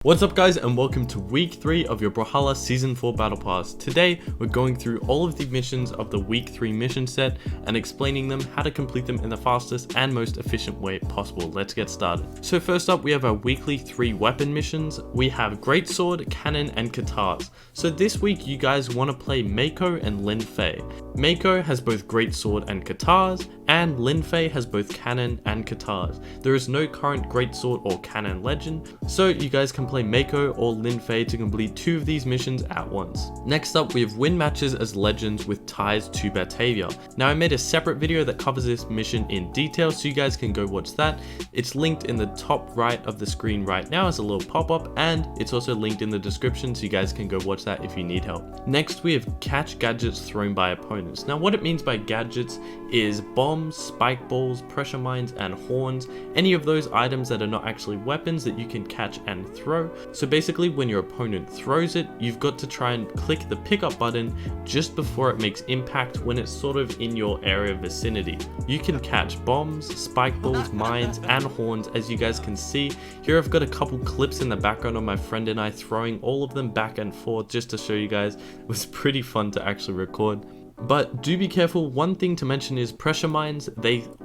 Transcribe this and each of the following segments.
What's up guys, and welcome to week 3 of your Brawlhalla season 4 battle pass. Today we're going through all of the missions of the week 3 mission set and explaining them, how to complete them in the fastest and most efficient way possible. Let's get started. So first up, we have our weekly 3 weapon missions. We have greatsword, cannon and katars. So this week you guys want to play Mako and Lin Fei. Mako has both greatsword and katars, and Lin Fei has both cannon and katars. There is no current greatsword or cannon legend, so you guys can play Mako or Lin Fei to complete 2 of these missions at once. Next up, we have win matches as legends with ties to Batavia. Now I made a separate video that covers this mission in detail, so you guys can go watch that. It's linked in the top right of the screen right now as a little pop-up, and it's also linked in the description, so you guys can go watch that if you need help. Next, we have catch gadgets thrown by opponents. Now what it means by gadgets is bombs, spike balls, pressure mines and horns, any of those items that are not actually weapons that you can catch and throw. So basically when your opponent throws it, you've got to try and click the pickup button just before it makes impact when it's sort of in your area vicinity. You can catch bombs, spike balls, mines and horns. As you guys can see here, I've got a couple clips in the background of my friend and I throwing all of them back and forth just to show you guys. It was pretty fun to actually record. But do be careful. One thing to mention is pressure mines,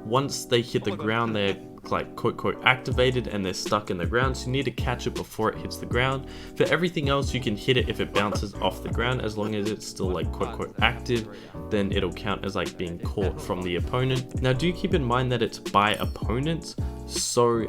once they hit the ground, they're like quote activated and they're stuck in the ground, so you need to catch it before it hits the ground. For everything else, you can hit it if it bounces off the ground, as long as it's still like quote active, then it'll count as like being caught from the opponent. Now do keep in mind that it's by opponents, so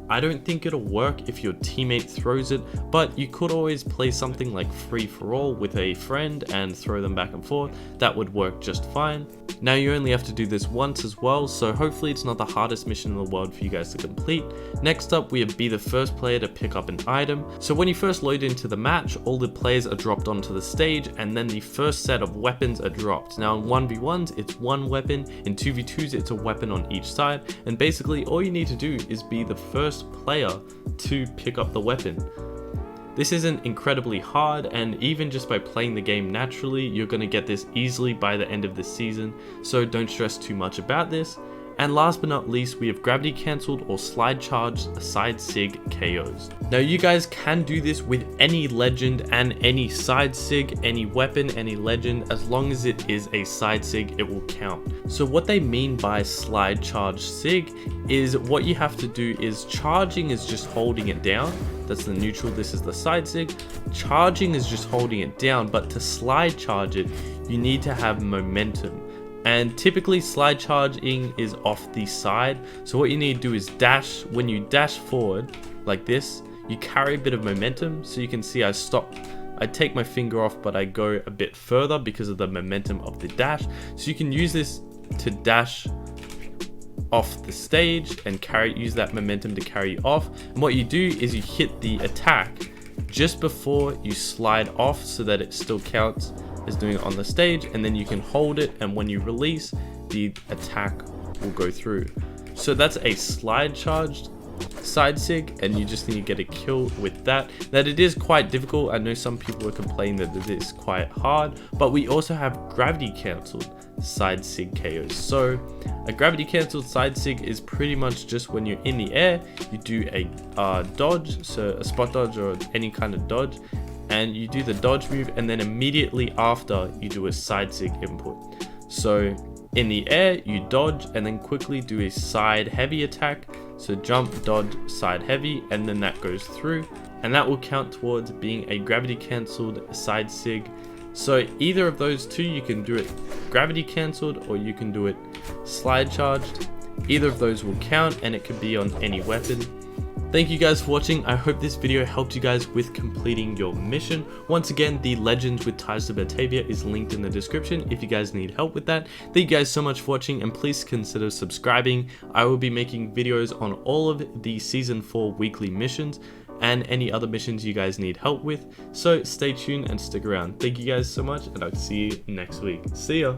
I don't think it'll work if your teammate throws it, but you could always play something like free for all with a friend and throw them back and forth. That would work just fine. Now you only have to do this once as well, so hopefully it's not the hardest mission in the world for you guys to complete. Next up, we have be the first player to pick up an item. So when you first load into the match, all the players are dropped onto the stage and then the first set of weapons are dropped. Now in 1v1s, it's one weapon, in 2v2s, it's a weapon on each side, and basically all you need to do is be the first player to pick up the weapon. This isn't incredibly hard, and even just by playing the game naturally, you're going to get this easily by the end of the season, so don't stress too much about this. And last but not least, we have gravity cancelled or slide charged side sig KOs. Now you guys can do this with any legend and any side sig, any weapon, any legend. As long as it is a side sig, it will count. So what they mean by slide charge sig is what you have to do is charging is just holding it down. That's the neutral, this is the side sig. Charging is just holding it down, but to slide charge it, you need to have momentum. And typically slide charging is off the side. So what you need to do is dash. When you dash forward like this, you carry a bit of momentum. So you can see I stop, I take my finger off, but I go a bit further because of the momentum of the dash. So you can use this to dash off the stage and use that momentum to carry you off. And what you do is you hit the attack just before you slide off so that it still counts as doing it on the stage, and then you can hold it, and when you release, the attack will go through. So that's a slide charged side sig, and you just need to get a kill with that. That it is quite difficult. I know some people are complaining that it is quite hard, but we also have gravity cancelled side sig KOs. So a gravity cancelled side sig is pretty much just when you're in the air, you do a dodge, so a spot dodge or any kind of dodge, and you do the dodge move, and then immediately after you do a side sig input. So in the air you dodge and then quickly do a side heavy attack, so jump, dodge, side heavy, and then that goes through, and that will count towards being a gravity cancelled side sig. So either of those two, you can do it gravity cancelled or you can do it slide charged. Either of those will count, and it could be on any weapon. Thank you guys for watching. I hope this video helped you guys with completing your mission. Once again, the legends with ties to Batavia is linked in the description if you guys need help with that. Thank you guys so much for watching, and please consider subscribing. I will be making videos on all of the season 4 weekly missions and any other missions you guys need help with. So stay tuned and stick around. Thank you guys so much, and I'll see you next week. See ya.